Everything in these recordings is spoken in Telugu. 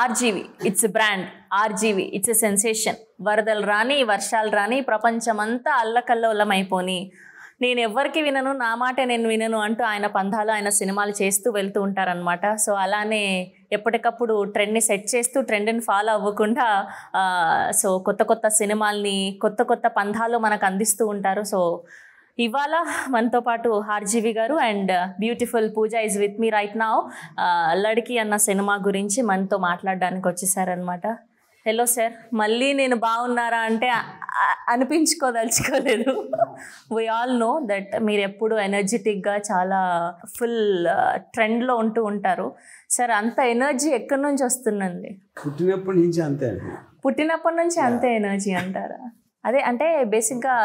RGV it's brand, RGV it's a sensation. వరదలు రాని, వర్షాలు రాని, ప్రపంచమంతా అల్లకల్లోలం అయిపోని, నేను ఎవ్వరికి వినను, నా మాట నేను వినను అంటూ ఆయన పంధాలు, ఆయన సినిమాలు చేస్తూ వెళ్తూ ఉంటారనమాట. సో అలానే ఎప్పటికప్పుడు ట్రెండ్ని సెట్ చేస్తూ ట్రెండ్ని ఫాలో అవ్వకుండా సో కొత్త కొత్త సినిమాల్ని కొత్త కొత్త పంధాలు మనకు అందిస్తూ ఉంటారు. సో ఇవాళ మనతో పాటు ఆర్జీవి గారు and beautiful Pooja is with me right now. Ladki అన్న సినిమా గురించి మనతో మాట్లాడడానికి వచ్చేసారనమాట. హలో సార్, మళ్ళీ నేను బాగున్నారా అంటే అనిపించుకోదలుచుకోలేదు. వీ ఆల్ నో దట్ మీరు ఎప్పుడు ఎనర్జెటిక్గా చాలా ఫుల్ ట్రెండ్లో ఉంటూ ఉంటారు. సార్, అంత ఎనర్జీ ఎక్కడి నుంచి వస్తుందండి? పుట్టినప్పటి నుంచి అంతే. పుట్టినప్పటి నుంచి అంతే ఎనర్జీ అంటారా? అదే అంటే బేసిక్గా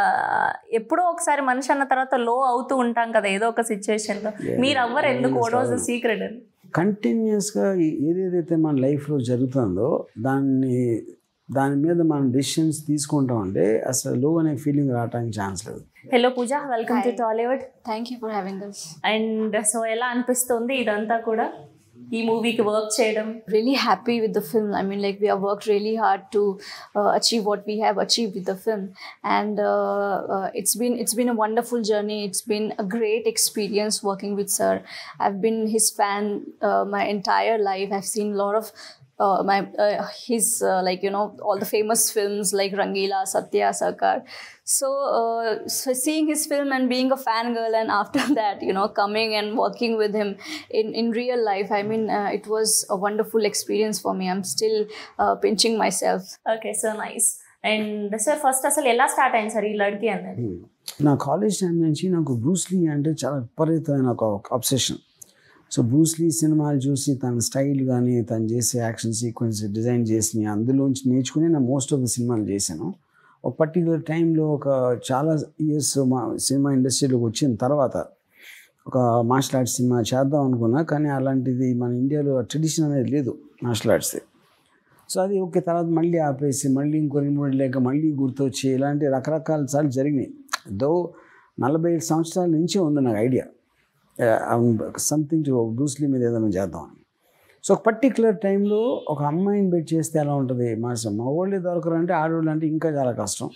ఎప్పుడో ఒకసారి మనిషి అన్న తర్వాత లో అవుతూ ఉంటాం కదా ఏదో ఒక సిచ్యువేషన్లో. మీరు అవ్వరు ఎందుకు? What was the secret? అని కంటిన్యూస్గా ఏదేదైతే మన లైఫ్లో జరుగుతుందో దాని మీద మనం డెసిషన్స్ తీసుకుంటామంటే అసలు లో అనే ఫీలింగ్ రావడానికి ఛాన్స్ లేదు. Hello Pooja, welcome to Tollywood. Thank you for having us. And so ఎలా అనిపిస్తుంది ఇదంతా కూడా ఈ మూవీకి వర్క్ చేయడం? Really happy with the film. I mean, like, we have worked really hard to achieve what we have achieved with the film, and it's been a wonderful journey. It's been a great experience working with sir. I've been his fan my entire life. I've seen a lot of his like, you know, all the famous films like Rangila, Satya, Sarkar. So seeing his film and being a fangirl, and after that, you know, coming and working with him in real life, I mean, it was a wonderful experience for me. I'm still pinching myself. Okay, so nice. And sir, first అసలు ఎలా స్టార్ట్ అయింది సార్ ఈ లడ్కి అనేది? నా కాలేజ్ టైం నుంచి నాకు బ్రూస్లీ అంటే చాలా విపరీతమైన ఒక అబ్సెషన్. సో బ్రూస్లీ సినిమాలు చూసి తన స్టైల్ కానీ తను చేసే యాక్షన్ సీక్వెన్స్ డిజైన్ చేసి అందులోంచి నేర్చుకుని నేను మోస్ట్ ఆఫ్ ద సినిమాలు చేశాను. ఒక పర్టికులర్ టైంలో ఒక చాలా ఇయర్స్ మా సినిమా ఇండస్ట్రీలోకి వచ్చిన తర్వాత ఒక మార్షల్ ఆర్ట్స్ సినిమా చేద్దాం అనుకున్నా, కానీ అలాంటిది మన ఇండియాలో ట్రెడిషన్ అనేది లేదు మార్షల్ ఆర్ట్స్ది. సో అది ఓకే, తర్వాత మళ్ళీ ఆపేసి మళ్ళీ ఇంకో 2-3 లేక మళ్ళీ గుర్తొచ్చి ఇలాంటి రకరకాల సార్లు జరిగినాయి. దో 45 సంవత్సరాల నుంచే ఉంది నాకు ఐడియా సంథింగ్ టు బ్రూస్లీ మీద ఏదైనా చేద్దామని. సో ఒక పర్టికులర్ టైంలో ఒక అమ్మాయిని బెట్ చేస్తే ఎలా ఉంటుంది, మగవాళ్ళే దొరకరంటే ఆడవాళ్ళు అంటే ఇంకా చాలా కష్టం.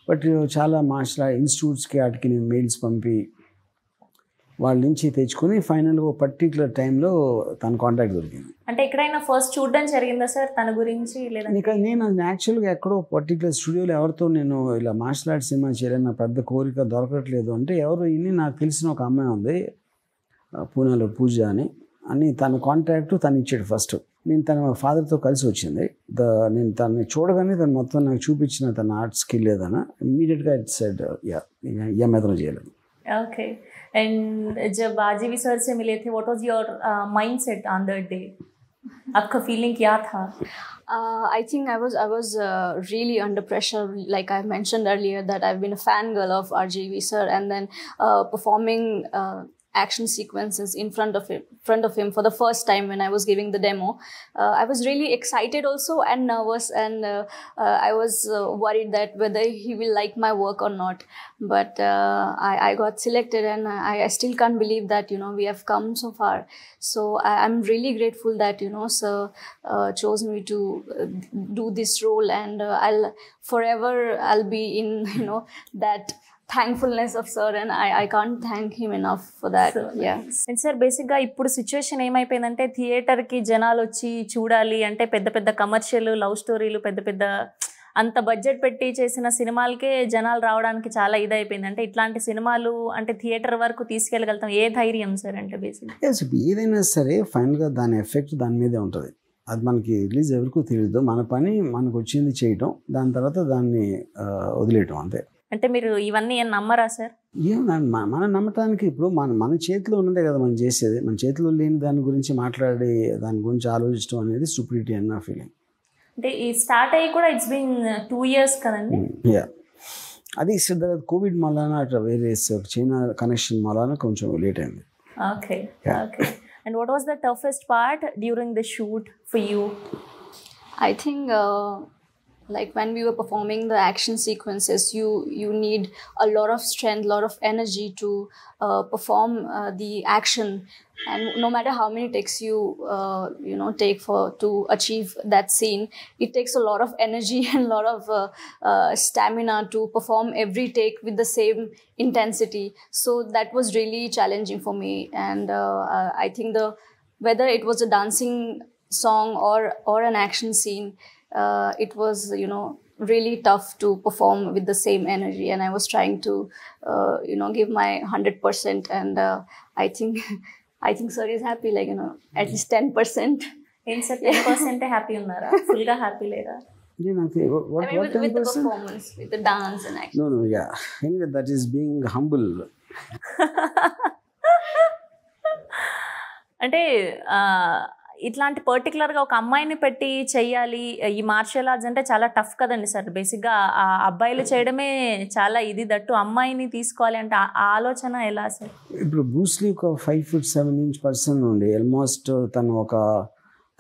బట్ చాలా మార్షల్ ఆర్ట్ ఇన్స్టిట్యూట్స్కి వాటికి నేను మెయిల్స్ పంపి వాళ్ళ నుంచి తెచ్చుకొని ఫైనల్గా ఒక పర్టికులర్ టైంలో తన కాంటాక్ట్ దొరికింది. అంటే ఎక్కడైనా ఫస్ట్ చూడడం జరిగిందా సార్ తన గురించి? లేదా నేను యాక్చువల్గా ఎక్కడో పర్టికులర్ స్టూడియోలో ఎవరితో నేను ఇలా మార్షల్ ఆర్ట్ సినిమా చేయాలని నా పెద్ద కోరిక దొరకట్లేదు అంటే ఎవరు ఇన్ని నాకు తెలిసిన ఒక అమ్మాయి ఉంది పూణేలో, పూజ అని తన కాంటాక్ట్ తను ఇచ్చాడు. ఫస్ట్ నేను తన ఫాదర్తో కలిసి వచ్చింది. నేను తనని చూడగానే తను మొత్తం నాకు చూపించిన తన ఆర్ట్ స్కిల్ ఏదైనా ఇమ్మీడియట్గా ఇట్ సెడ్ యా मैं చేయాలి. ओके. एंड जब आरजीवी सर से मिले थे, what was your mindset on that day? आपका फीलिंग क्या था? I think I was really under pressure. Like I mentioned earlier, that I've been a fangirl of RGV sir, and then performing action sequences in front of him for the first time when I was giving the demo. I was really excited also and nervous, and I was worried that whether he will like my work or not. But I got selected, and I still can't believe that, you know, we have come so far. So I'm really grateful that, you know, sir chose me to do this role, and I'll be in, you know, that thankfulness of sir, and I can't thank him enough for that. So, yeah. And sir, బేసిక్గా ఇప్పుడు సిచ్యువేషన్ ఏమైపోయిందంటే థియేటర్కి జనాలు వచ్చి చూడాలి అంటే పెద్ద పెద్ద కమర్షియల్ లవ్ స్టోరీలు, పెద్ద పెద్ద అంత బడ్జెట్ పెట్టి చేసిన సినిమాలకే జనాలు రావడానికి చాలా ఇదైపోయింది. అంటే ఇట్లాంటి సినిమాలు అంటే థియేటర్ వరకు తీసుకెళ్ళగలుగుతాం ఏ ధైర్యం సార్? అంటే బేసిక్ ఏదైనా సరే ఫైనల్గా దాని ఎఫెక్ట్ దాని మీదే ఉంటుంది. అది మనకి రిలీజ్ ఎవరికూ తెలియదు. మన పని మనకు వచ్చింది చేయటం, దాని తర్వాత దాన్ని వదిలేయటం అంతే. అంటే మీరు ఇవన్నీ ఏం నమ్మరా సార్? మనం నమ్మటానికి ఇప్పుడు మన చేతిలో ఉన్నదే కదా మనం చేసేది. మన చేతిలో లేని దాని గురించి మాట్లాడి దాని గురించి ఆలోచించడం అనేది స్టూపిడిటీ అని నా ఫీలింగ్. అంటే ఈ స్టార్ట్ అయ్యి కూడా ఇట్స్ బీన్ 2 years కదండి. అది కోవిడ్ మూలాన అట్లా వేరే చైనా కనెక్షన్ మూలాన కొంచెం లేట్ అయింది. Okay. Okay. And what was the toughest part during the shoot for you? I think Like when we were performing the action sequences, you need a lot of strength, lot of energy to perform the action, and no matter how many takes you take to achieve that scene, it takes a lot of energy and a lot of stamina to perform every take with the same intensity. So that was really challenging for me, and I think whether it was a dancing song or an action scene, it was really tough to perform with the same energy, and I was trying to give my 100%, and I think sir is happy, like at least 10%. ఏం సార్ 10% హ్యాపీ ఉన్నారా? ఫుల్గా హ్యాపీ లేరా? With the performance, with the dance and action. No, yeah. Anyway, that is being humble. అంటే ఇట్లాంటి పర్టికులర్గా ఒక అమ్మాయిని పెట్టి చెయ్యాలి ఈ మార్షల్ ఆర్ట్స్ అంటే చాలా టఫ్ కదండి సార్. బేసిక్గా ఆ అబ్బాయిలు చేయడమే చాలా ఇది, దట్టు అమ్మాయిని తీసుకోవాలి అంటే ఆ ఆలోచన ఎలా సార్? ఇప్పుడు బ్రూస్లీ ఒక 5'7" పర్సన్ ఉండి ఆల్మోస్ట్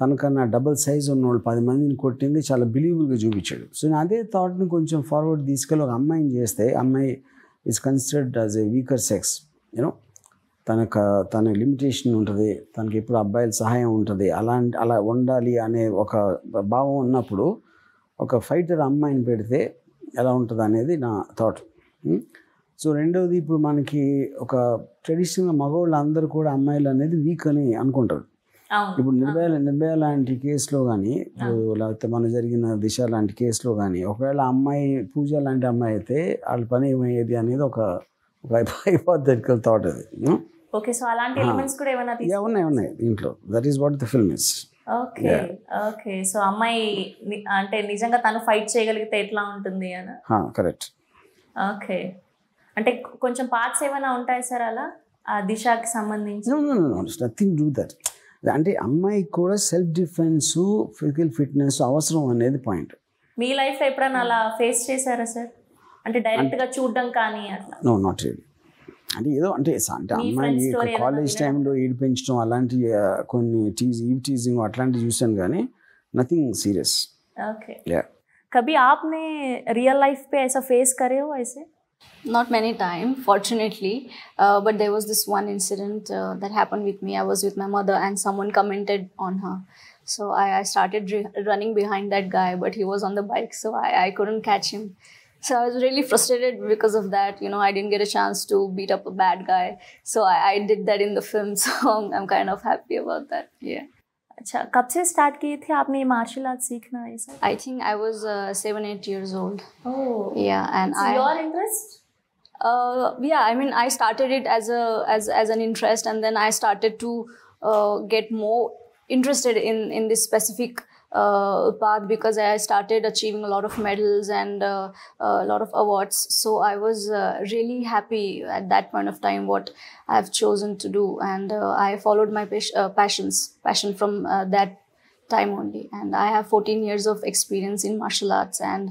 తనకన్నా డబుల్ సైజ్ ఉన్న వాళ్ళు 10 మందిని కొట్టింది చాలా బిలీవబుల్గా చూపించాడు. సో నేను అదే థాట్ని కొంచెం ఫార్వర్డ్ తీసుకెళ్ళి ఒక అమ్మాయిని చేస్తే అమ్మాయి is considered as a weaker sex. తన లిమిటేషన్ ఉంటుంది, తనకి ఎప్పుడు అబ్బాయిల సహాయం ఉంటుంది, అలా ఉండాలి అనే ఒక భావం ఉన్నప్పుడు ఒక ఫైటర్ అమ్మాయిని పెడితే ఎలా ఉంటుంది అనేది నా థాట్. సో రెండవది, ఇప్పుడు మనకి ఒక ట్రెడిషనల్గా మగవాళ్ళు అందరూ కూడా అమ్మాయిలు అనేది వీక్ అని అనుకుంటారు. ఇప్పుడు నిర్భయ లాంటి కేసులో కానీ, లేకపోతే మన జరిగిన దిశ లాంటి కేసులో కానీ, ఒకవేళ అమ్మాయి పూజ లాంటి అమ్మాయి అయితే వాళ్ళ పని ఏమయ్యేది అనేది ఒక హైపోథెటికల్ థాట్ అది. ఓకే, సో అలాంటి ఎలిమెంట్స్ కూడా ఏమైనా ఉన్నాయి దీంట్లో. That is what the film is. Okay, so అమ్మాయి అంటే నిజంగా తను ఫైట్ చేయగలిగితే ఎట్లా ఉంటుంది అని. కరెక్ట్. ఓకే, అంటే కొంచెం పార్ట్స్ ఏమైనా ఉంటాయి సార్ అలా ఆ దిశకి సంబంధించి? Nothing do that. అంటే అమ్మాయికి కూడా సెల్ఫ్ డిఫెన్స్, ఫిజికల్ ఫిట్నెస్ అవసరం అనేది పాయింట్. మీ లైఫ్లో ఎప్పుడైనా అలా ఫేస్ చేశారా సార్? అంటే డైరెక్ట్గా చూడడం కానీ అట్లా? No, not really. అంటే ఏదో అంటే అమ్మాయి కాలేజ్ టైంలో ఏడిపించడం అలాంటి కొన్ని టీజింగ్ అట్లాంటివి చూసాను కానీ నథింగ్ సీరియస్. ఓకే, कभी आपने रियल लाइफ पे ऐसा फेस करे हो ऐसे? Not many times, fortunately, but there was this one incident that happened with me. I was with my mother and someone commented on her. So I started running behind that guy, but he was on the bike, so I couldn't catch him. So I was really frustrated because of that. I didn't get a chance to beat up a bad guy. So I did that in the film, so I'm kind of happy about that. Yeah. अच्छा, कब से स्टार्ट किए थे आपने ये मार्शल आर्ट सीखना? ऐसा I think I was 7-8 years old. Oh, yeah. And your interest? Yeah, I mean, I started it as an interest, and then I started to get more interested in this specific path because I started achieving a lot of medals and a lot of awards. So I was really happy at that point of time what I've chosen to do, and I followed my passion from that time only. And I have 14 years of experience in martial arts, and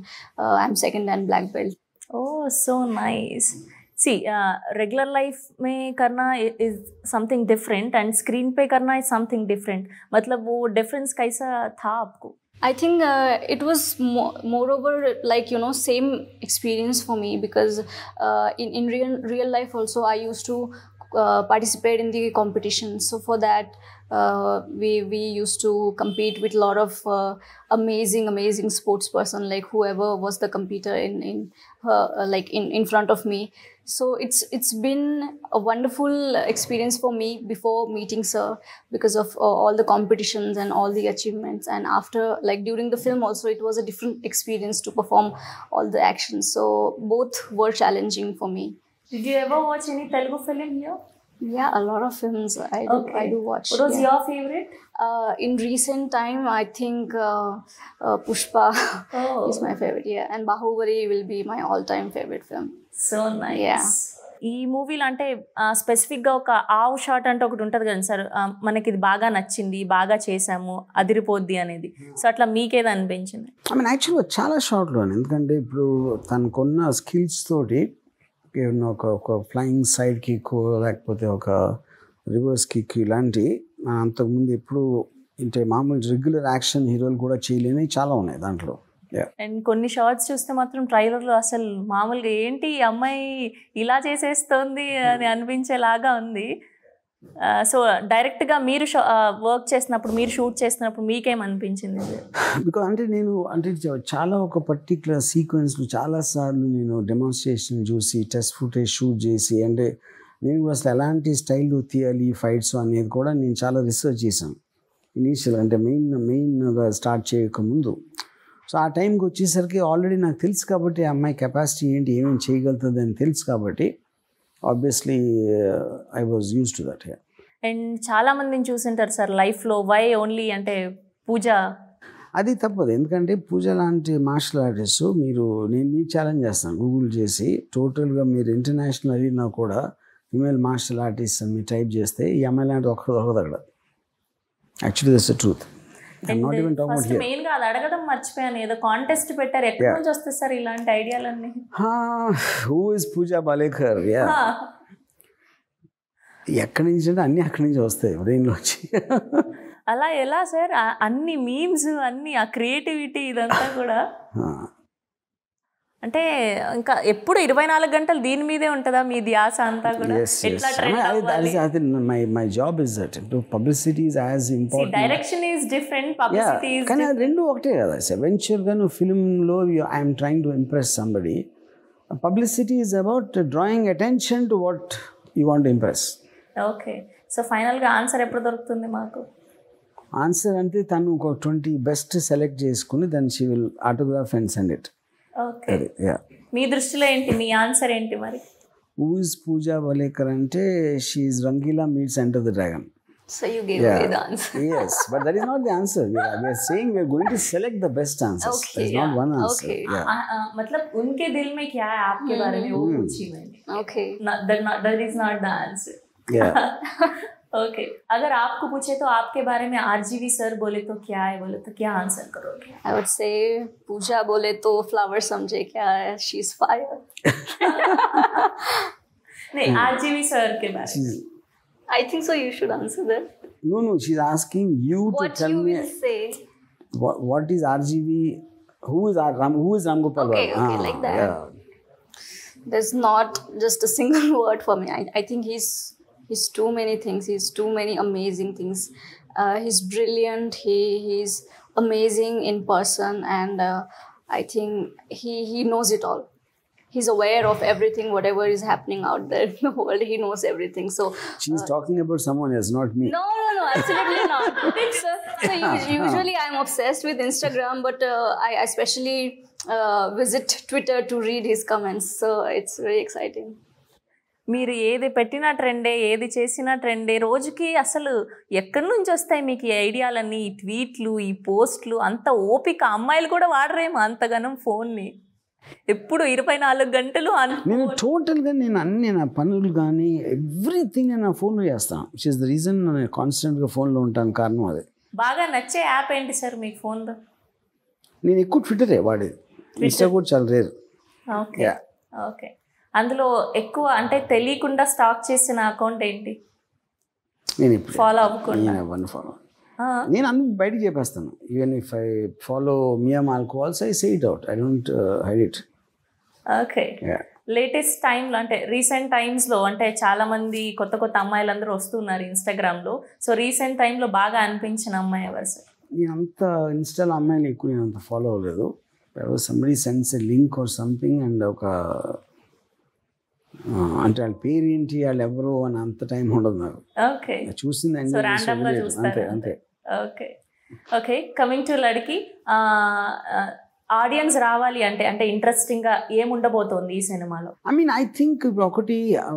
I'm second and black belt. Oh, so nice. See, regular life में करना is something different and screen पे करना is something different. मतलब वो difference कैसा था आपको? I think it was moreover like same experience for me because in real life also I used to participate in the competition. So for that we used to compete with a lot of amazing sports person, like whoever was the competitor in front of me. So it's been a wonderful experience for me before meeting sir because of all the competitions and all the achievements, and after, like during the film also, it was a different experience to perform all the actions. So both were challenging for me. Did you ever watch any Telugu film here? Yeah, a lot of films I do watch. What was your favorite? In recent time, I think Pushpa is my favorite. Yeah, and Bahubali will be my all-time favorite film. So nice. Yeah. ఈ మూవీలో అంటే స్పెసిఫిక్గా ఒక ఆవ్ షాట్ అంటే ఒకటి ఉంటుంది కదా సార్, మనకి ఇది బాగా నచ్చింది, బాగా చేసాము, అదిరిపోద్ది అనేది. సో అట్లా మీకేది అనిపించింది? ఐ మీన్ యాక్చువల్గా చాలా షార్ట్లో, ఎందుకంటే ఇప్పుడు తనకున్న స్కిల్స్ తోటి ఒక ఫ్లయింగ్ సైడ్ కిక్ లేకపోతే ఒక రివర్స్ కిక్ ఇలాంటి అంతకుముందు ఎప్పుడు అంటే మామూలు రెగ్యులర్ యాక్షన్ హీరోలు కూడా చేయలేని చాలా ఉన్నాయి దాంట్లో. అండ్ కొన్ని షార్ట్స్ చూస్తే మాత్రం ట్రైలర్లో అసలు మామూలుగా ఏంటి ఈ అమ్మాయి ఇలా చేసేస్తుంది అని అనిపించేలాగా ఉంది. సో డైరెక్ట్గా మీరు వర్క్ చేసినప్పుడు, మీరు షూట్ చేసినప్పుడు మీకేమనిపించింది? బికాజ్ అంటే చాలా ఒక పర్టికులర్ సీక్వెన్స్లో చాలాసార్లు నేను డెమాన్స్ట్రేషన్ చూసి టెస్ట్ ఫుటేజ్ షూట్ చేసి, అంటే నేను కూడా అసలు ఎలాంటి స్టైల్లో తీయాలి ఫైట్స్ అనేది కూడా నేను చాలా రీసెర్చ్ చేశాను ఇనీషియల్, అంటే మెయిన్గా స్టార్ట్ చేయకముందు. సో ఆ టైంకి వచ్చేసరికి ఆల్రెడీ నాకు తెలుసు కాబట్టి ఆ అమ్మాయి కెపాసిటీ ఏంటి, ఏమేమి చేయగలుగుతుంది అని తెలుసు కాబట్టి obviously I was use to that. And చాలా మందిని చూసింటారు సార్ లైఫ్లో, వై ఓన్లీ అంటే పూజ అది తప్పదు. ఎందుకంటే పూజ లాంటి మార్షల్ ఆర్టిస్ట్ నేను మీకు ఛాలెంజ్ చేస్తాను, గూగుల్ చేసి టోటల్గా మీరు ఇంటర్నేషనల్ అడిగినా కూడా ఫీమేల్ మార్షల్ ఆర్టిస్ట్ అని మీరు టైప్ చేస్తే ఈ అమ్మాయి లాంటి ఒక్కరు దొరకదు అక్కడ. Actually that's the truth. First main గా అది అడగడం మర్చిపోయాను, ఏదో కాంటెస్ట్ పెట్టారు, ఎక్కడి నుంచి వస్తాయి సార్ ఇలాంటి ఐడియాలన్నీ? Who is Pooja బాలేకర్? ఎక్కడి నుంచి అంటే అన్ని అక్కడి నుంచి వస్తాయి బ్రెయిన్లోంచి. అలా ఎలా సార్ అన్ని మీమ్స్ అన్ని ఆ క్రియేటివిటీ ఇదంతా కూడా? అంటే ఇంకా ఎప్పుడు 24 గంటలు దీని మీదే ఉంటుందా మీ ధ్యాస అంతా కూడా? My job is that. Publicity is as important. Direction is different, publicity is కానీ అది రెండు ఒకటే కదా. ఎవెన్చువల్గా నువ్వు ఫిల్మ్లో I'm trying to impress somebody. Publicity is about drawing attention to what you want to impress. Okay, so ఫైనల్గా ఆన్సర్ ఎప్పుడు దొరుకుతుంది మాకు? ఆన్సర్ అంటే తను ఒక 20 బెస్ట్ సెలెక్ట్ చేసుకుని దాన్ని she will autograph and send it. Okay, మీ దృష్టిలో ఏంటి, మీ ఆన్సర్ ఏంటి మరి? హూ ఇస్ పూజా బాలేకర్ అంటే she is Rangeela meets Enter the Dragon. So you gave away the answer. Yes, but that is not the answer. We are saying we are going to select the best answers. Okay, there is not one answer. Okay. मतलब उनके दिल में क्या है आपके बारे में वो पूछी मैंने. Okay. That is not the answer. Yeah. Okay, अगर आपको पूछे तो आपके बारे में आरजीवी सर बोले तो क्या है, बोले तो क्या आंसर करोगे? I would say पूजा बोले तो फ्लावर समझे क्या है, she is fire. नहीं, आरजीवी सर के बारे में. I think so. You should answer that. No, she's asking you to tell me. What you will say? What is RGV? Who is Ram Gopal? Okay, like that. Yeah. There's not just a single word for me. I think he's too many things. He's too many amazing things. He's brilliant. He's amazing in person, and I think he knows it all. He's aware of everything, whatever is happening out there in the world. He knows everything. So she's talking about someone else, not me. No, absolutely not. So usually I'm obsessed with Instagram, but I especially visit Twitter to read his comments. So it's very exciting. మీరు ఏది పెట్టినా ట్రెండే, ఏది చేసినా ట్రెండే. రోజుకి అసలు ఎక్కడి నుంచి వస్తాయి మీకు ఈ ఐడియాలన్నీ, ఈ ట్వీట్లు, ఈ పోస్ట్లు? అంత ఓపిక అమ్మాయిలు కూడా వాడరేమో అంతగానం ఫోన్ని. ఎప్పుడు 24 గంటలు నేను టోటల్గా అన్ని నా పనులు కానీ ఎవ్రీథింగ్ నేను నా ఫోన్లో చేస్తాను. విచ్ ఇస్ ద రీజన్ నేను కాన్స్టెంట్గా ఫోన్లో ఉంటాను. కారణం అదే. బాగా నచ్చే యాప్ ఏంటి సార్ మీకు ఫోన్లో? నేను ఎక్కువ ట్విట్టరే వాడేది. ఇన్స్టా కూడా చాలా రేర్. ఓకే ఓకే, అందులో ఎక్కువ అంటే తెలియకుండా స్టాక్ చేసిన అకౌంట్ ఏంటి? నేను ఇప్పుడు ఫాలో అవ్వకుండా ఫాలో నేను అన్ని బయటకు చెప్పేస్తాను. Even if I follow Mia Malkovas I say it out. I don't hide it. Okay, latest టైంలో అంటే రీసెంట్ టైమ్స్లో అంటే చాలామంది కొత్త అమ్మాయిలందరూ వస్తున్నారు ఇన్స్టాగ్రామ్లో. సో రీసెంట్ టైంలో బాగా అనిపించిన అమ్మాయి ఎవరు సార్? నేను అంత ఇన్స్టాలో అమ్మాయిని ఎక్కువ నేను అంత ఫాలో అవ్వలేదు. Somebody sense a link or something and ఒక అంటే వాళ్ళ పేరు ఏంటి, వాళ్ళు ఎవరు అని అంత టైం ఉండదు నాకు. ఓకే, చూసింది అంతే అంతే. Okay okay, coming to Ladki, audience రావాలి అంటే ఇంట్రెస్టింగ్గా ఏముండబోతోంది ఈ సినిమాలో? ఐ థింక్ ఇప్పుడు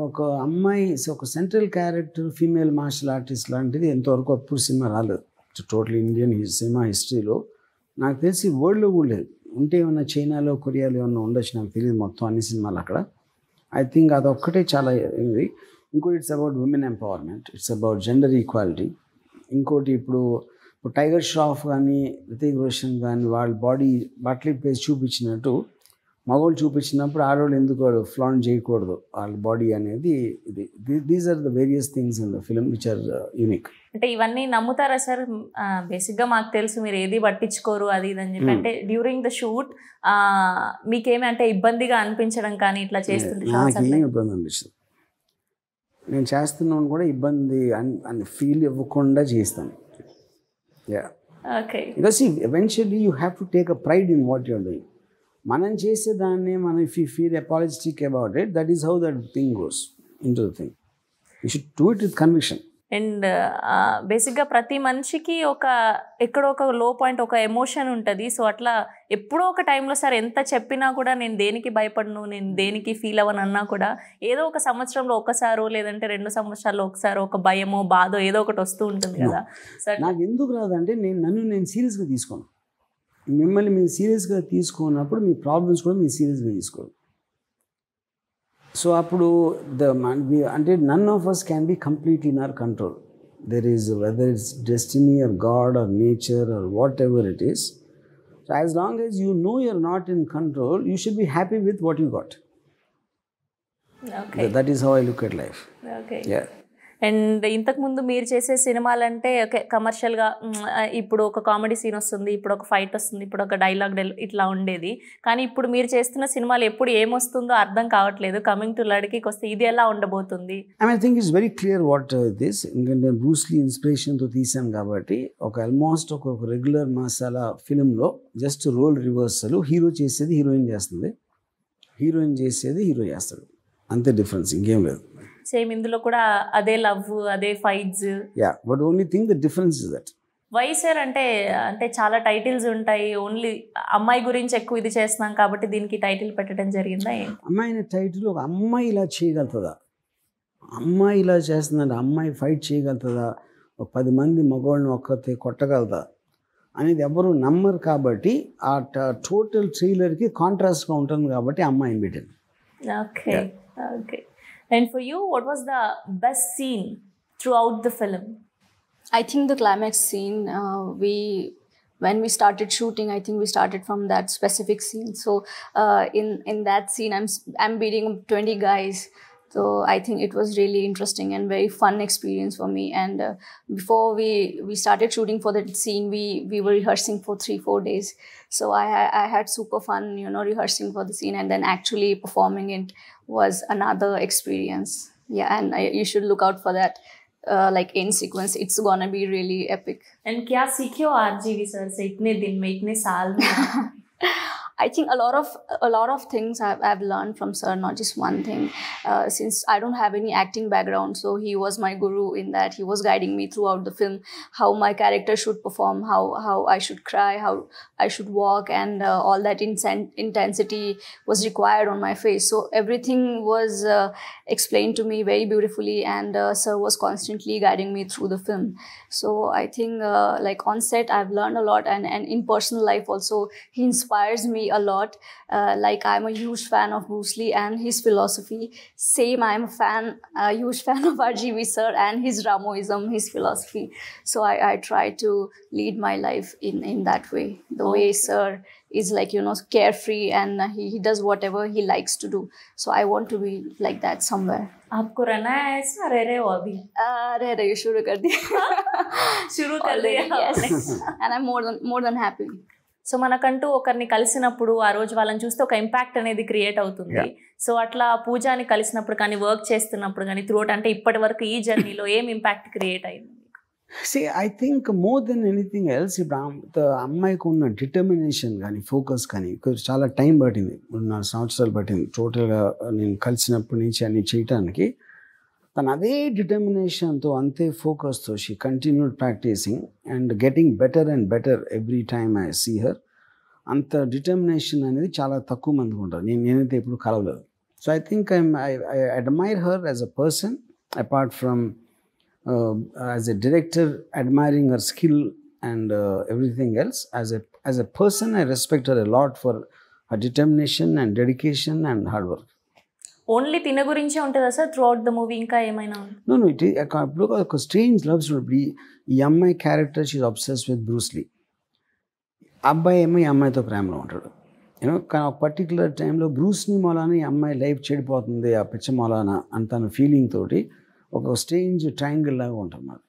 ఒక అమ్మాయి ఒక central character female martial artist లాంటిది ఎంతవరకు అప్పుడు సినిమా రాలేదు. టోటల్ ఇండియన్ సినిమా హిస్టరీలో నాకు తెలిసి వరల్డ్లో కూడా లేదు. ఉంటే ఏమన్నా చైనాలో, కొరియాలో ఏమన్నా ఉండొచ్చు, నాకు తెలియదు మొత్తం అన్ని సినిమాలు అక్కడ. ఐ థింక్ అదొక్కటే చాలా ఇది. ఇంకోటి it's about women empowerment, it's about gender equality. ఇంకోటి ఇప్పుడు టైగర్ ష్రాఫ్ కానీ రితిక్ రోషన్ కానీ వాళ్ళ బాడీ బట్టలు పేసి చూపించినట్టు మగవాళ్ళు చూపించినప్పుడు ఆడవాళ్ళు ఎందుకు వాడు ఫ్లాంట్ చేయకూడదు వాళ్ళ బాడీ అనేది ఇది. These are the various things in the film which are unique. అంటే ఇవన్నీ నమ్ముతారా సార్? బేసిక్గా మాకు తెలుసు మీరు ఏది పట్టించుకోరు అది ఇది అని చెప్పి. అంటే డ్యూరింగ్ ద షూట్ మీకేమి అంటే ఇబ్బందిగా అనిపించడం కానీ ఇట్లా చేస్తుంటే? నాకేం ఇబ్బంది అనిపిస్తుంది, నేను చేస్తున్నాను కూడా ఇబ్బంది అని ఫీల్ ఇవ్వకుండా చేస్తాను. Okay. Because eventually you have to take a pride in what you're doing. మనం చేసేదాన్ని మనం if you feel apologetic about it, that is how that thing goes in to the thing. You should do it with conviction. And బేసిక్గా ప్రతి మనిషికి ఒక ఎక్కడో ఒక లో పాయింట్, ఒక ఎమోషన్ ఉంటుంది. సో అట్లా ఎప్పుడో ఒక టైంలో సార్ ఎంత చెప్పినా కూడా నేను దేనికి భయపడను, నేను దేనికి ఫీల్ అవ్వను అన్నా కూడా ఏదో ఒక సంవత్సరంలో ఒకసారో లేదంటే 2 సంవత్సరాల్లో ఒకసారి ఒక భయమో బాధో ఏదో ఒకటి వస్తూ ఉంటుంది కదా సార్. నాకు ఎందుకు రాదంటే నేను సీరియస్గా తీసుకోను. మిమ్మల్ని మీరు సీరియస్గా తీసుకున్నప్పుడు మీ ప్రాబ్లమ్స్ కూడా మీరు సీరియస్గా తీసుకోరు. సో అప్పుడు అంటే none of us can be completely in our control. There is whether it's destiny or God or nature or whatever it is. So as long as you know you're not in control, you should be happy with what you got. That is how I look at life. And ఇంతకుముందు మీరు చేసే సినిమాలంటే ఓకే కమర్షియల్గా ఇప్పుడు ఒక కామెడీ సీన్ వస్తుంది, ఇప్పుడు ఒక ఫైట్ వస్తుంది, ఇప్పుడు ఒక డైలాగ్ ఇట్లా ఉండేది. కానీ ఇప్పుడు మీరు చేస్తున్న సినిమాలు ఎప్పుడు ఏమొస్తుందో అర్థం కావట్లేదు. కమింగ్ టు లడ్కీకి వస్తే ఇది ఎలా ఉండబోతుంది? I think it's very clear what this. ఎందుకంటే బ్రూస్లీ ఇన్స్పిరేషన్తో తీసాను కాబట్టి ఆల్మోస్ట్ ఒక రెగ్యులర్ మసాలా ఫిలింలో జస్ట్ రోల్ రివర్సల్. హీరో చేసేది హీరోయిన్ చేస్తుంది, హీరోయిన్ చేసేది హీరో చేస్తాడు, అంతే డిఫరెన్స్, ఇంకేం లేదు. సేమ్ ఇందులో కూడా అదే లవ్, అదే fights. But only thing the difference is that. Why sir? అంటే చాలా టైటిల్స్ ఉంటాయి, ఓన్లీ అమ్మాయి గురించి ఎక్కువ ఇది చేస్తున్నాం కాబట్టి దీనికి టైటిల్ పెట్టడం జరిగిందా? అమ్మాయి అనే టైటిల్ ఒక అమ్మాయి ఇలా చేయగలుగుతుందా, అమ్మాయి ఇలా చేస్తుందంటే అమ్మాయి ఫైట్ చేయగలుగుతుందా, ఒక 10 మంది మగవాళ్ళని ఒక్కతే కొట్టగలదా అనేది ఎవరు నమ్మరు. కాబట్టి ఆ టోటల్ ట్రైలర్కి కాంట్రాస్ట్గా ఉంటుంది కాబట్టి అమ్మాయిని పెట్టాను. Okay. Okay. And for you, what was the best scene throughout the film? I think the climax scene, when we started shooting, I think we started from that specific scene. So in that scene, I'm beating 20 guys. So I think it was really interesting and very fun experience for me. And before we started shooting for that scene, we were rehearsing for 3-4 days. So I had super fun, rehearsing for the scene, and then actually performing it was another experience. Yeah, and you should look out for that. Like end sequence, it's gonna be really epic. And क्या सीखे हो RGV sir से इतने दिन में, इतने साल में? I think a lot of things I've learned from sir, not just one thing. Since I don't have any acting background, so he was my guru in that. He was guiding me throughout the film, how my character should perform, how I should cry, how I should walk, and all that intensity was required on my face. So everything was explained to me very beautifully, and sir was constantly guiding me through the film. So I think like on set I've learned a lot, and in personal life also he inspires me a lot. Like I'm a huge fan of Bruce Lee and his philosophy. Same, I'm a huge fan of RGV sir and his Ramoism, his philosophy. So I try to lead my life in that way. The way sir is like, carefree, and he does whatever he likes to do. So I want to be like that somewhere. आपको रहना है ऐसा? रह रहे हो अभी? रह रही, शुरू कर दिया. शुरू कर दिया. Yes. And I'm more than happy. So మనకంటూ ఒకరిని కలిసినప్పుడు ఆ రోజు వాళ్ళని చూస్తే ఒక ఇంపాక్ట్ అనేది క్రియేట్ అవుతుంది. సో అట్లా పూజాని కలిసినప్పుడు కానీ, వర్క్ చేస్తున్నప్పుడు కానీ, త్రూఅవుట్ అంటే ఇప్పటి వరకు ఈ జర్నీలో ఏం ఇంపాక్ట్ క్రియేట్ అయింది? I think more than anything else, ఇప్పుడు అమ్మాయికి ఉన్న డిటర్మినేషన్ కానీ, ఫోకస్ కానీ చాలా టైం పట్టింది, 4 సంవత్సరాలు పట్టింది టోటల్గా నేను కలిసినప్పటి నుంచి అన్ని చేయటానికి. తను అదే డిటర్మినేషన్తో, అంతే ఫోకస్తో she continued practising and getting better and better every time I see her. అంత డిటర్మినేషన్ అనేది చాలా తక్కువ మందికి ఉంటుంది, నేనైతే ఎప్పుడు కలవలేదు. So I think I admire her as a person, apart from as a director admiring her skill and everything else. As a person I respect her a lot for her determination and dedication and hard work. Only తిన గురించే ఉంటుందా సార్ త్రూఅవుట్ ద మూవీ? ఇంకా ఏమైనా? నో ఇట్ ఇప్పుడు ఒక స్ట్రేంజ్ లవ్ స్టోరీ. ఈ అమ్మాయి character she's obsessed with Bruce Lee, అబ్బాయి ఏమో ఈ అమ్మాయితో ప్రేమలో ఉంటాడు. యూనో కానీ ఒక పర్టికులర్ టైంలో బ్రూస్లీ మూలాన ఈ అమ్మాయి లైఫ్ చెడిపోతుంది ఆ పిచ్చ మూలాన అని తన ఫీలింగ్ తోటి ఒక స్ట్రేంజ్ ట్రయాంగిల్ లాగా ఉంటుంది మరి.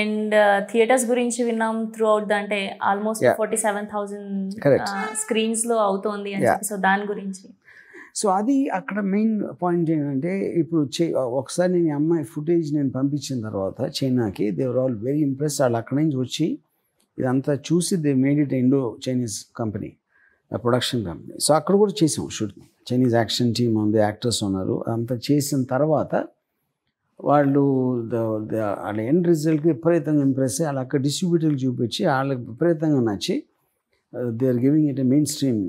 అండ్ థియేటర్స్ గురించి విన్నాం త్రూ అవుట్ అంటే ఆల్మోస్ట్ 47,000 స్క్రీన్స్లో అవుతోంది అని చెప్పి. సో దాని గురించి సో అది అక్కడ మెయిన్ పాయింట్ ఏంటంటే ఇప్పుడు ఒకసారి నేను ఈ అమ్మాయి ఫుటేజ్ నేను పంపించిన తర్వాత చైనాకి దేవర్ ఆల్ వెరీ ఇంప్రెస్. వాళ్ళు అక్కడి నుంచి వచ్చి ఇదంతా చూసి they made it Indo Chinese company production company. So అక్కడ కూడా చేసాం షూటింగ్. చైనీస్ యాక్షన్ టీమ్ ఉంది, యాక్టర్స్ ఉన్నారు. అదంతా చేసిన తర్వాత వాళ్ళు వాళ్ళ ఎండ్ రిజల్ట్కి విపరీతంగా ఇంప్రెస్ అయ్యి వాళ్ళు అక్కడ డిస్ట్రిబ్యూటర్కి చూపించి వాళ్ళకి విపరీతంగా నచ్చి they are giving it a mainstream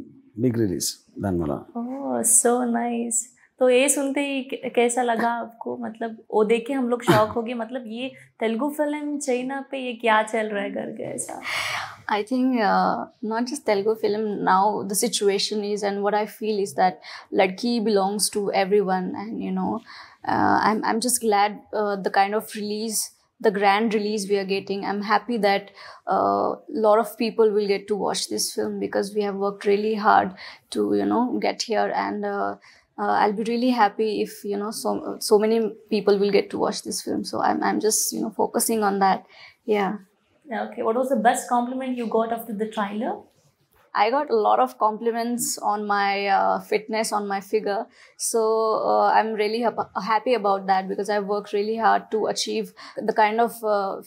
big release दानवाला. Oh so nice. तो ये सुनते ही कैसा लगा आपको? मतलब वो देख के हम लोग शॉक हो गए, मतलब ये तेलुगु फिल्म चाइना पे ये क्या चल रहा है करके ऐसा. I think not just Telugu film, now the situation is, and what I feel is that Ladki belongs to everyone, and you know, I'm just glad the kind of release, the grand release we are getting. I'm happy that a lot of people will get to watch this film because we have worked really hard to, you know, get here, and I'll be really happy if, you know, so many people will get to watch this film. So I'm just, you know, focusing on that. Yeah. Okay. What was the best compliment you got after the trailer? I got a lot of compliments on my fitness, on my figure. So I'm really happy about that because I worked really hard to achieve the kind of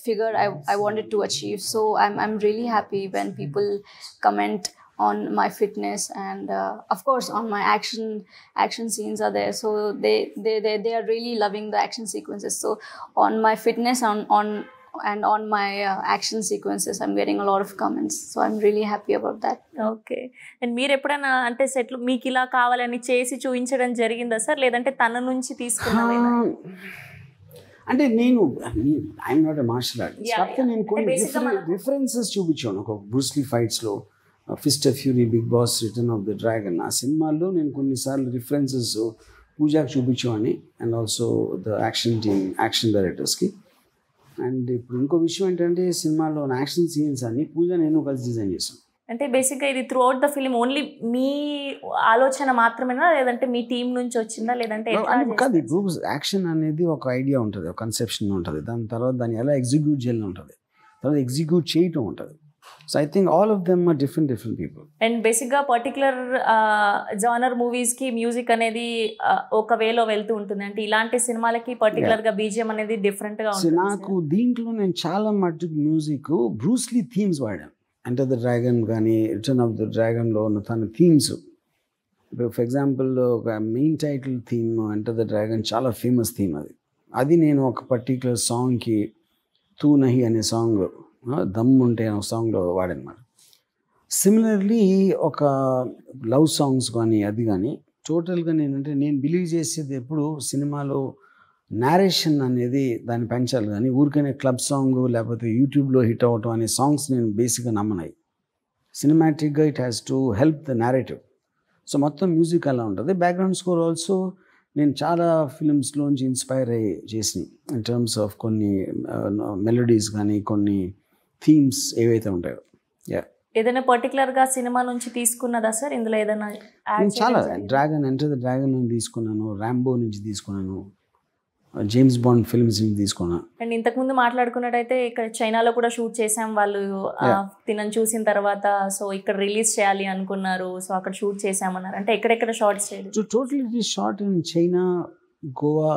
figure I wanted to achieve. So I'm really happy when people comment on my fitness, and of course on my action scenes are there. So they are really loving the action sequences. So on my fitness, on my action sequences, I'm getting a lot of comments. So I'm really happy about that. Okay. And మీరు ఎప్పుడైనా అంటే సెట్లు మీకు ఇలా కావాలని చేసి చూపించడం జరిగిందా సార్, లేదంటే తన నుంచి తీసుకున్నారా? అంటే నేను I'm not a martial artist. కాకపోతే నేను కొన్ని రిఫరెన్సెస్ చూపించాను. ఒక బ్రూస్లీ ఫైట్స్లో Fist of Fury, Big Boss, Return of the Dragon, ఆ సినిమాల్లో నేను కొన్నిసార్లు రిఫరెన్సెస్ పూజాకి చూపించామని, and also the action team, action డైరెక్టర్స్కి. అండ్ ఇప్పుడు ఇంకో విషయం ఏంటంటే సినిమాలో యాక్షన్ సీన్స్ అన్ని పూజ నేను కలిసి డిజైన్ చేశాను. అంటే బేసిక్గా ఇది throughout the film only మీ ఆలోచన మాత్రమేనా, లేదంటే మీ టీం నుంచి వచ్చిందా, లేదంటే కాదు. ఇప్పుడు యాక్షన్ అనేది ఒక ఐడియా ఉంటుంది, ఒక కన్సెప్షన్ ఉంటుంది. దాని తర్వాత దాన్ని ఎలా ఎగ్జిక్యూట్ చేయాలని ఉంటుంది, తర్వాత ఎగ్జిక్యూట్ చేయటం ఉంటుంది. So I think all of them are different people. And బేసిక్గా పర్టికులర్ జానర్ మూవీస్కి మ్యూజిక్ అనేది ఒక వేలో వెళ్తూ ఉంటుంది. అంటే ఇలాంటి సినిమాలకి పర్టికులర్గా బీజిఎం అనేది డిఫరెంట్గా ఉంటుంది. నాకు దీంట్లో నేను చాలా మట్టుకు మ్యూజిక్ బ్రూస్లీ థీమ్స్ వాడాను. ఎంటర్ ద డ్రాగన్ కానీ రిటర్న్ ఆఫ్ ద డ్రాగన్లో ఉన్న తన థీమ్స్. ఇప్పుడు ఫర్ ఎగ్జాంపుల్ ఒక main title theme enter the dragon చాలా ఫేమస్ థీమ్. అది నేను ఒక పర్టికులర్ సాంగ్కి తూ నహి అనే సాంగ్, దమ్ ఉంటే అనే సాంగ్లో వాడనమాట. సిమిలర్లీ ఒక లవ్ సాంగ్స్ కానీ అది కానీ టోటల్గా నేను బిలీవ్ చేసేది ఎప్పుడు సినిమాలో నేరేషన్ అనేది దాన్ని పెంచాలి, కానీ ఊరికనే క్లబ్ సాంగ్ లేకపోతే యూట్యూబ్లో హిట్ అవ్వటం అనే సాంగ్స్ నేను బేసిక్గా నమ్మనాయి. సినిమాటిక్గా it has to help the narrative. So మొత్తం మ్యూజిక్ అలా ఉంటుంది. బ్యాక్గ్రౌండ్ స్కోర్ ఆల్సో నేను చాలా ఫిలిమ్స్లోంచి ఇన్స్పైర్ అయ్యి చేసినాయి ఇన్ టర్మ్స్ ఆఫ్ కొన్ని మెలోడీస్ కానీ కొన్ని థీమ్స్ ఏవైతే ఉంటాయో. ఏదైనా పర్టికులర్గా సినిమా నుంచి తీసుకున్నదా సార్ ఇందులో ఏదైనా? చాలా డ్రాగన్, ఎంటర్ ద డ్రాగన్ నుంచి తీసుకున్నాను, ర్యాంబో నుంచి తీసుకున్నాను, జేమ్స్ బాండ్ ఫిల్మ్స్ నుంచి తీసుకున్నాను. అండ్ ఇంతకుముందు మాట్లాడుకున్నట్టయితే ఇక్కడ చైనాలో కూడా షూట్ చేసాం వాళ్ళు తినని చూసిన తర్వాత. సో ఇక్కడ రిలీజ్ చేయాలి అనుకున్నారు, సో అక్కడ షూట్ చేసామన్నారు. అంటే ఎక్కడెక్కడ షార్ట్స్ చేయాలి? So total it is short in China, Goa,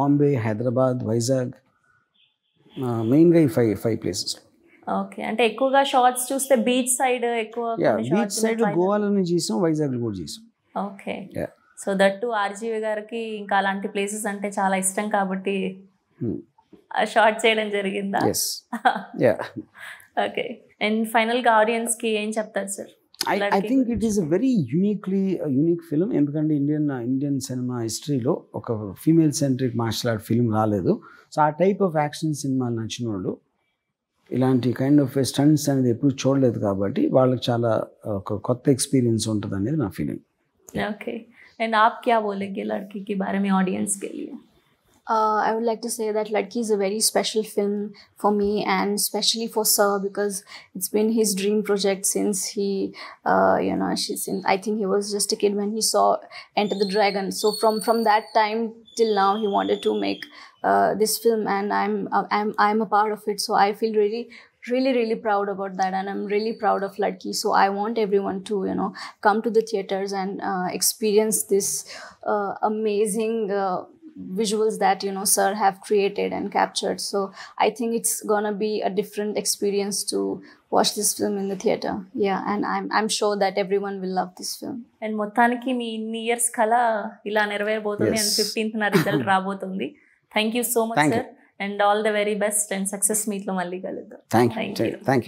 Bombay, Hyderabad, Vizag, మెయిన్గా ఈ ఫైవ్ ప్లేసెస్. ఓకే. అంటే ఎక్కువగా షార్ట్స్ చూస్తే బీచ్ సైడ్ ఎక్కువ, బీచ్ సైడ్ గోవాలోనే చేసాం, వైజాగ్లో కూడా చేసాం. ఓకే. సో దట్టు ఆర్జీవి గారికి ఇంకా అలాంటి ప్లేసెస్ అంటే చాలా ఇష్టం కాబట్టి షార్ట్ చేయడం జరిగిందా? ఓకే. అండ్ ఫైనల్గా ఆడియన్స్కి ఏం చెప్తారు sir? I think it is a very unique film. ఎందుకంటే ఇండియన్ సినిమా హిస్టరీలో ఒక female centric martial art film రాలేదు. సో ఆ టైప్ ఆఫ్ యాక్షన్ సినిమాలు నచ్చిన వాళ్ళు, ఇలాంటి కైండ్ ఆఫ్ స్టంట్స్ అనేది ఎప్పుడు చూడలేదు కాబట్టి వాళ్ళకి చాలా ఒక కొత్త ఎక్స్పీరియన్స్ ఉంటుంది అనేది నా ఫీలింగ్. ఓకే. एंड आप क्या बोलेंगे लड़की के बारे में ऑडियंस के लिए? I would like to say that Ladki is a very special film for me, and especially for Sir, because it's been his dream project since he, I think he was just a kid when he saw Enter the Dragon. So from that time till now, he wanted to make this film, and I'm a part of it. So I feel really proud about that, and I'm really proud of Ladki. So I want everyone to come to the theaters and experience this amazing visuals that Sir have created and captured. So I think it's gonna be a different experience to watch this film in the theater. Yeah, and I'm sure that everyone will love this film. And మొత్తానికి మీ ఇన్ని ఇయర్స్ కల ఇలా నెరవేరబోతుంది Yes. అండ్ 15th రిజల్ట్ రాబోతుంది. Thank you so much Thank you. Sir, and all the very best and success మీట్లో మళ్ళీ కలుద్దాం. Thank Thank you you. Thank you